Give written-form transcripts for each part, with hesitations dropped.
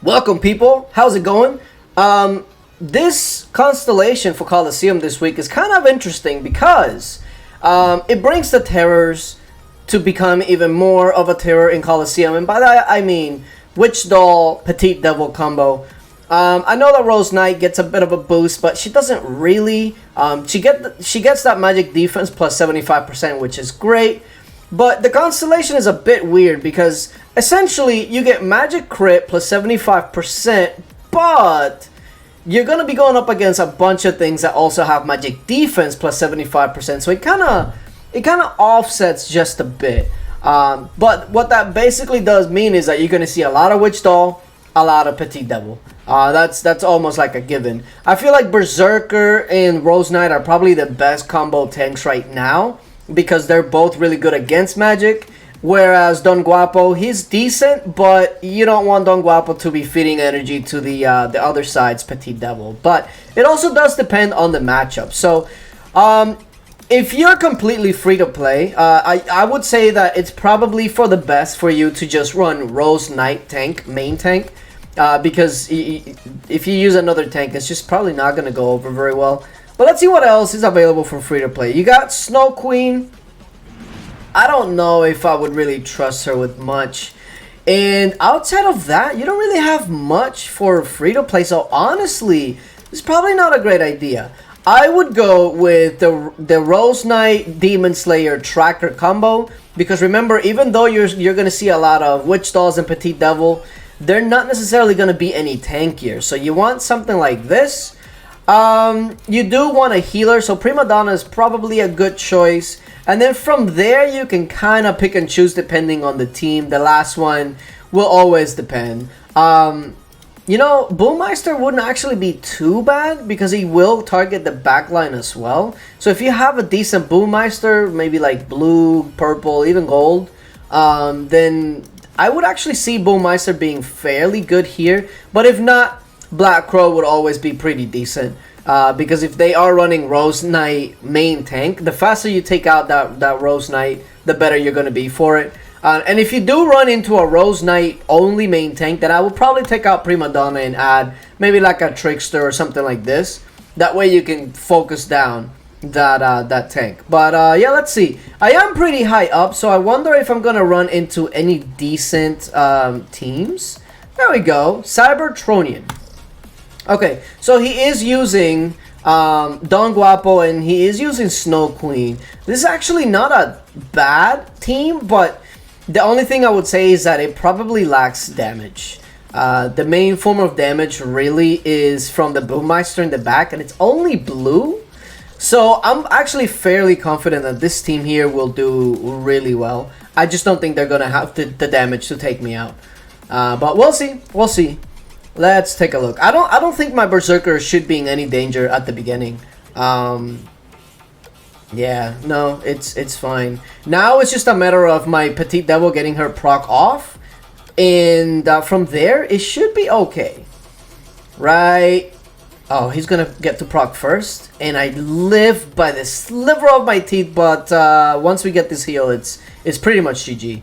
Welcome, people. How's it going? This Constellation for Colosseum this week is kind of interesting because it brings the terrors to become even more of a terror in Colosseum, and by that I mean Witch Doll, Petite Devil combo. I know that Rose Knight gets a bit of a boost, but she doesn't really. She gets that magic defense plus 75%, which is great. But the Constellation is a bit weird because essentially you get magic crit plus 75%, but you're going to be going up against a bunch of things that also have magic defense plus 75%. So it kind of offsets just a bit. But what that basically does mean is that you're going to see a lot of Witch Doll, a lot of Petite Devil. That's almost like a given. I feel like Berserker and Rose Knight are probably the best combo tanks right now, because they're both really good against magic, whereas Don Guapo, he's decent, but you don't want Don Guapo to be feeding energy to the other side's Petite Devil. But it also does depend on the matchup. So if you're completely free to play, I would say that it's probably for the best for you to just run Rose Knight tank, main tank, because if you use another tank, it's just probably not going to go over very well. But let's see what else is available for free to play. You got Snow Queen. I don't know if I would really trust her with much. And outside of that, you don't really have much for free to play. So honestly, it's probably not a great idea. I would go with the Rose Knight Demon Slayer Tracker combo, because remember, even though you're going to see a lot of Witch Dolls and Petite Devil, they're not necessarily going to be any tankier. So you want something like this. You do want a healer, so Prima Donna is probably a good choice. And then from there, you can kind of pick and choose depending on the team. The last one will always depend. You know, Boomeister wouldn't actually be too bad because he will target the backline as well. So if you have a decent Boomeister, maybe like blue, purple, even gold, then I would actually see Boomeister being fairly good here. But if not, Black Crow would always be pretty decent, because if they are running Rose Knight main tank, the faster you take out that Rose Knight, the better you're going to be for it. And if you do run into a Rose Knight only main tank, then I would probably take out Prima Donna and add maybe like a Trickster or something like this. That way you can focus down that tank. But yeah, let's see. I am pretty high up, so I wonder if I'm going to run into any decent teams. There we go. Cybertronian. Okay, so he is using Don Guapo and he is using Snow Queen. This is actually not a bad team, but the only thing I would say is that it probably lacks damage. The main form of damage really is from the Boomeister in the back, and it's only blue. So I'm actually fairly confident that this team here will do really well. I just don't think they're going to have the damage to take me out. But we'll see. We'll see. Let's take a look. I don't think my Berserker should be in any danger at the beginning. Yeah, no, it's fine. Now it's just a matter of my Petite Devil getting her proc off, and from there it should be okay. Right? Oh, he's gonna get to proc first, and I live by the sliver of my teeth. But once we get this heal, it's pretty much GG.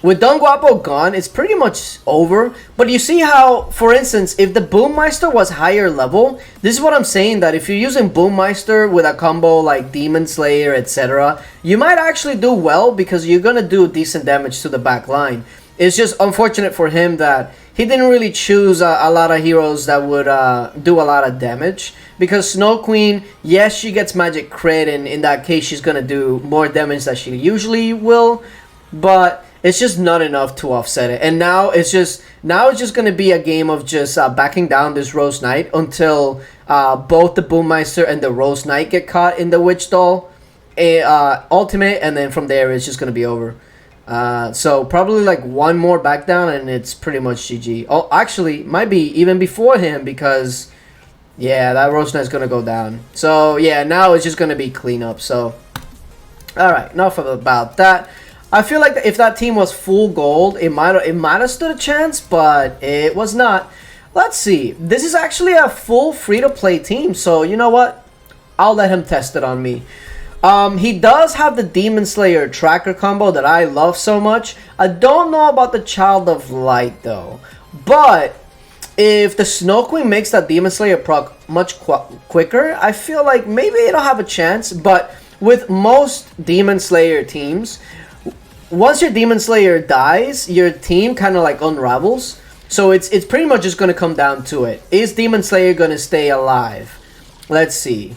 With Don Guapo gone, it's pretty much over. But you see how, for instance, if the Boommeister was higher level, this is what I'm saying, that if you're using Boommeister with a combo like Demon Slayer, etc., you might actually do well because you're going to do decent damage to the back line. It's just unfortunate for him that he didn't really choose a lot of heroes that would do a lot of damage. Because Snow Queen, yes, she gets magic crit, and in that case, she's going to do more damage than she usually will. But it's just not enough to offset it. And now it's just going to be a game of just backing down this Rose Knight until both the Boommeister and the Rose Knight get caught in the Witch Doll ultimate, and then from there it's just going to be over. So probably like one more back down and it's pretty much GG. Oh, actually, might be even before him because, yeah, that Rose Knight's going to go down. So yeah, now it's just going to be cleanup. So, alright, enough about that. I feel like if that team was full gold, it might have stood a chance, but it was not. Let's see. This is actually a full free-to-play team, so you know what? I'll let him test it on me. He does have the Demon Slayer Tracker combo that I love so much. I don't know about the Child of Light, though. But if the Snow Queen makes that Demon Slayer proc much quicker, I feel like maybe it'll have a chance. But with most Demon Slayer teams, once your Demon Slayer dies, your team kind of like unravels. So it's pretty much just going to come down to it. Is Demon Slayer going to stay alive? Let's see.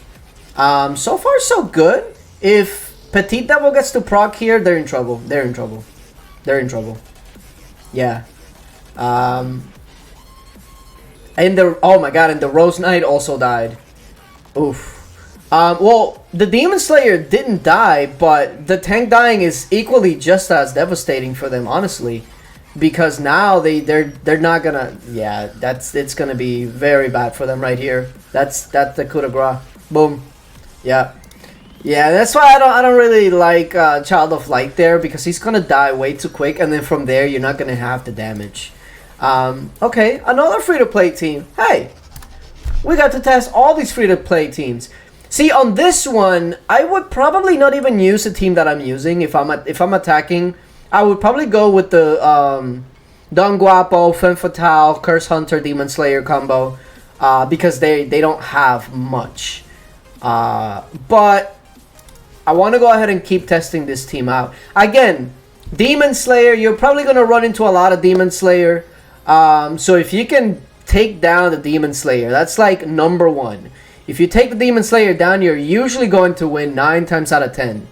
So far, so good. If Petite Devil gets to proc here, they're in trouble. They're in trouble. They're in trouble. Yeah. And the oh my god, and the Rose Knight also died. Oof. Well, the Demon Slayer didn't die, but the tank dying is equally just as devastating for them, honestly, because now they're not gonna. Yeah, it's gonna be very bad for them right here. That's the coup de grace. Boom. Yeah. Yeah, that's why I don't really like Child of Light there, because he's gonna die way too quick, and then from there you're not gonna have the damage. Okay, another free-to-play team. Hey, we got to test all these free-to-play teams. See, on this one, I would probably not even use the team that I'm using if I'm attacking. I would probably go with the Don Guapo, Femme Fatale, Curse Hunter, Demon Slayer combo, because they don't have much. But I want to go ahead and keep testing this team out. Again, Demon Slayer, you're probably going to run into a lot of Demon Slayer. So if you can take down the Demon Slayer, that's like number one. If you take the Demon Slayer down, you're usually going to win 9 times out of 10.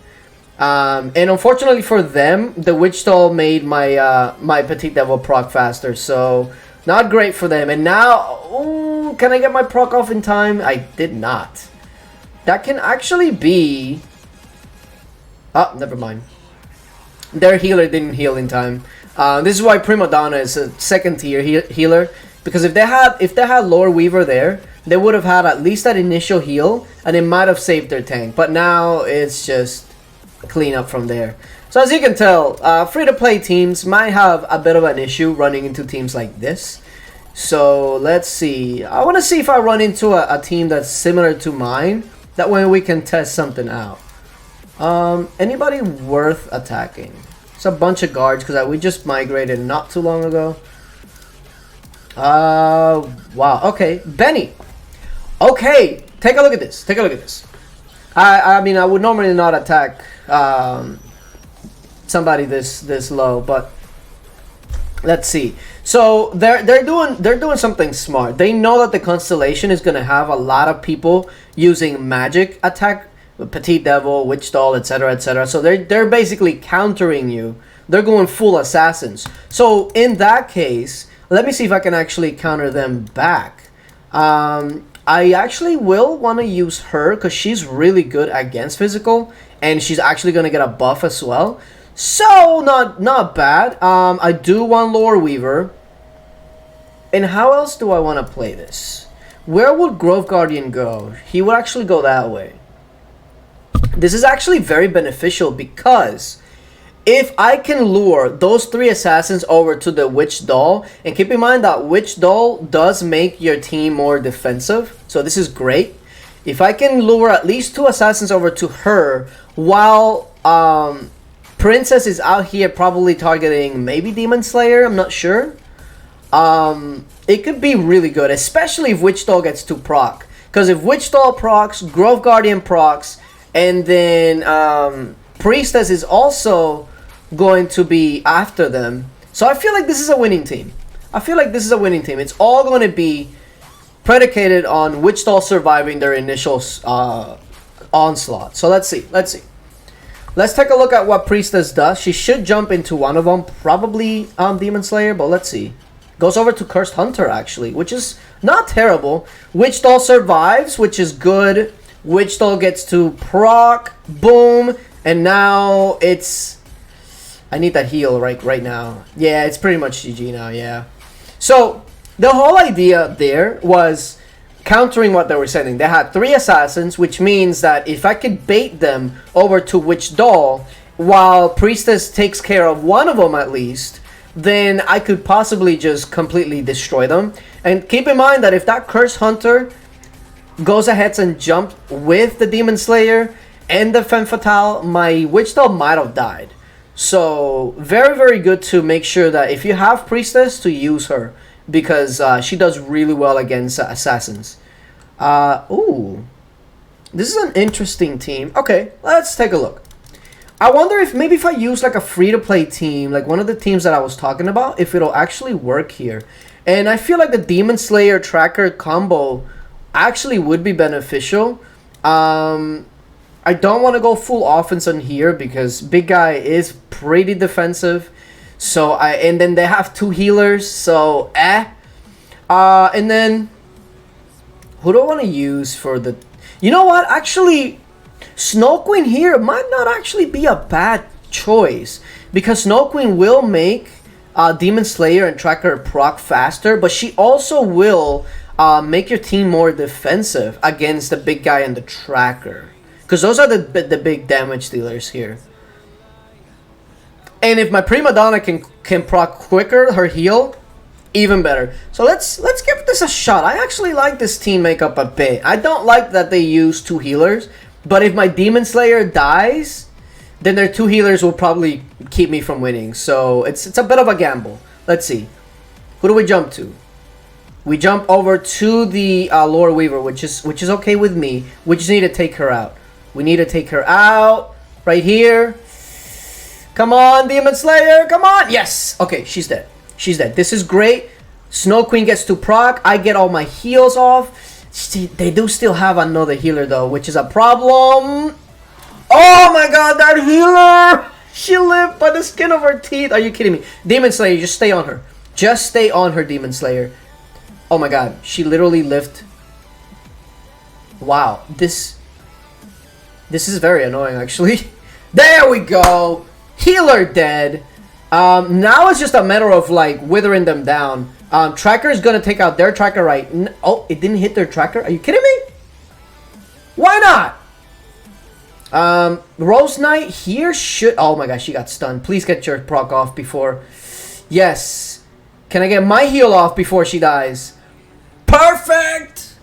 And unfortunately for them, the Witch Doll made my my Petite Devil proc faster, so not great for them. And now, ooh, can I get my proc off in time? I did not. That can actually be... Oh, never mind. Their healer didn't heal in time. This is why Prima Donna is a second tier healer, because if they had Lore Weaver there, they would have had at least that initial heal, and it might have saved their tank. But now it's just clean up from there. So as you can tell, free-to-play teams might have a bit of an issue running into teams like this. So let's see. I want to see if I run into a team that's similar to mine. That way we can test something out. Anybody worth attacking? It's a bunch of guards because we just migrated not too long ago. Wow. Okay, Benny. Okay, take a look at this. Take a look at this. I mean, I would normally not attack somebody this low, but let's see. So they're doing something smart. They know that the Constellation is gonna have a lot of people using magic attack, Petite Devil, Witch Doll, etc., etc. So they're basically countering you. They're going full assassins. So in that case, let me see if I can actually counter them back. I actually will want to use her because she's really good against physical, and she's actually going to get a buff as well. So not bad. I do want Lore Weaver. And how else do I want to play this? Where would Grove Guardian go? He would actually go that way. This is actually very beneficial because if I can lure those 3 assassins over to the Witch Doll, and keep in mind that Witch Doll does make your team more defensive, so this is great. If I can lure at least 2 assassins over to her, while Princess is out here probably targeting maybe Demon Slayer, I'm not sure. It could be really good, especially if Witch Doll gets to proc. Because if Witch Doll procs, Grove Guardian procs, and then Priestess is also going to be after them. So I feel like this is a winning team. It's all going to be predicated on Witch Doll surviving their initial onslaught. So let's see. Let's take a look at what Priestess does. She should jump into one of them, probably Demon Slayer, but let's see. Goes over to Cursed Hunter, actually, which is not terrible. Witch Doll survives, which is good. Witch Doll gets to proc, boom, and now it's... I need that heal right now. Yeah, it's pretty much GG now, yeah. So, the whole idea there was countering what they were sending. They had 3 assassins, which means that if I could bait them over to Witch Doll, while Priestess takes care of one of them at least, then I could possibly just completely destroy them. And keep in mind that if that Curse Hunter goes ahead and jumps with the Demon Slayer and the Femme Fatale, my Witch Doll might have died. So very, very good to make sure that if you have Priestess, to use her. because she does really well against assassins. Ooh. This is an interesting team. Okay, let's take a look. I wonder if maybe if I use like a free-to-play team, like one of the teams that I was talking about, if it'll actually work here. And I feel like the Demon Slayer Tracker combo actually would be beneficial. I don't want to go full offense on here because big guy is pretty defensive. So and then they have 2 healers, so and then who do I want to use for the... You know what? Actually, Snow Queen here might not actually be a bad choice because Snow Queen will make Demon Slayer and Tracker proc faster, but she also will make your team more defensive against the big guy and the Tracker, because those are the big damage dealers here. And if my Prima Donna can proc quicker her heal, even better. So let's give this a shot. I actually like this team makeup a bit. I don't like that they use 2 healers, but if my Demon Slayer dies, then their 2 healers will probably keep me from winning. So it's a bit of a gamble. Let's see. Who do we jump to? We jump over to the Lore Weaver, which is okay with me. We just need to take her out. We need to take her out right here. Come on, Demon Slayer. Come on. Yes. Okay, she's dead. She's dead. This is great. Snow Queen gets to proc. I get all my heals off. See, they do still have another healer though, which is a problem. Oh my god, that healer! She lived by the skin of her teeth. Are you kidding me? Demon Slayer, just stay on her. Just stay on her, Demon Slayer. Oh my god, she literally lived. Wow, this is very annoying actually. There we go. Healer dead. Now it's just a matter of like withering them down. Tracker is gonna take out their Tracker right. Oh, it didn't hit their Tracker. Are you kidding me? Why not? Rose Knight here should... Oh my gosh, she got stunned. Please get your proc off before... Yes. Can I get my heal off before she dies? Perfect!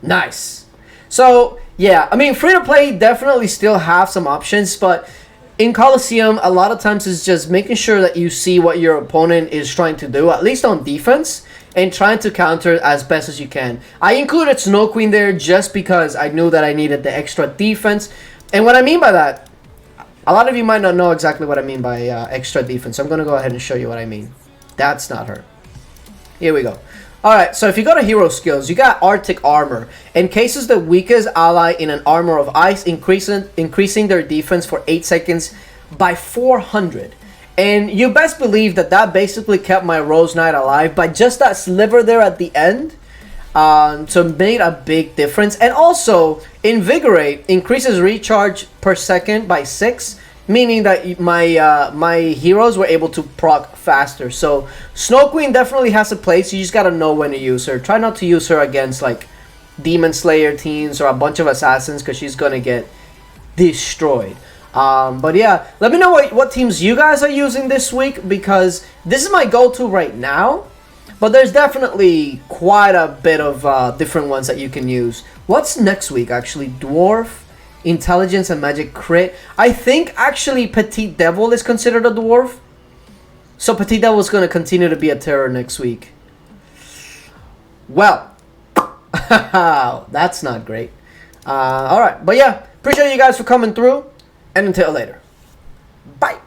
Nice. So, yeah. I mean, free-to-play definitely still have some options, but... in Colosseum, a lot of times it's just making sure that you see what your opponent is trying to do, at least on defense, and trying to counter as best as you can. I included Snow Queen there just because I knew that I needed the extra defense. And what I mean by that, a lot of you might not know exactly what I mean by extra defense. So I'm going to go ahead and show you what I mean. That's not her. Here we go. Alright, so if you go to hero skills, you got Arctic Armor. Encases the weakest ally in an armor of ice, increasing their defense for 8 seconds by 400. And you best believe that that basically kept my Rose Knight alive by just that sliver there at the end. So it made a big difference. And also, Invigorate increases recharge per second by 6. Meaning that my heroes were able to proc faster. So Snow Queen definitely has a place. You just gotta know when to use her. Try not to use her against like Demon Slayer teams or a bunch of assassins, because she's gonna get destroyed. But yeah, let me know what teams you guys are using this week, because this is my go-to right now. But there's definitely quite a bit of different ones that you can use. What's next week actually? Dwarf, Intelligence and Magic Crit. I think actually Petite Devil is considered a dwarf. So Petite Devil is going to continue to be a terror next week. Well, that's not great. Alright, but yeah, appreciate you guys for coming through. And until later. Bye.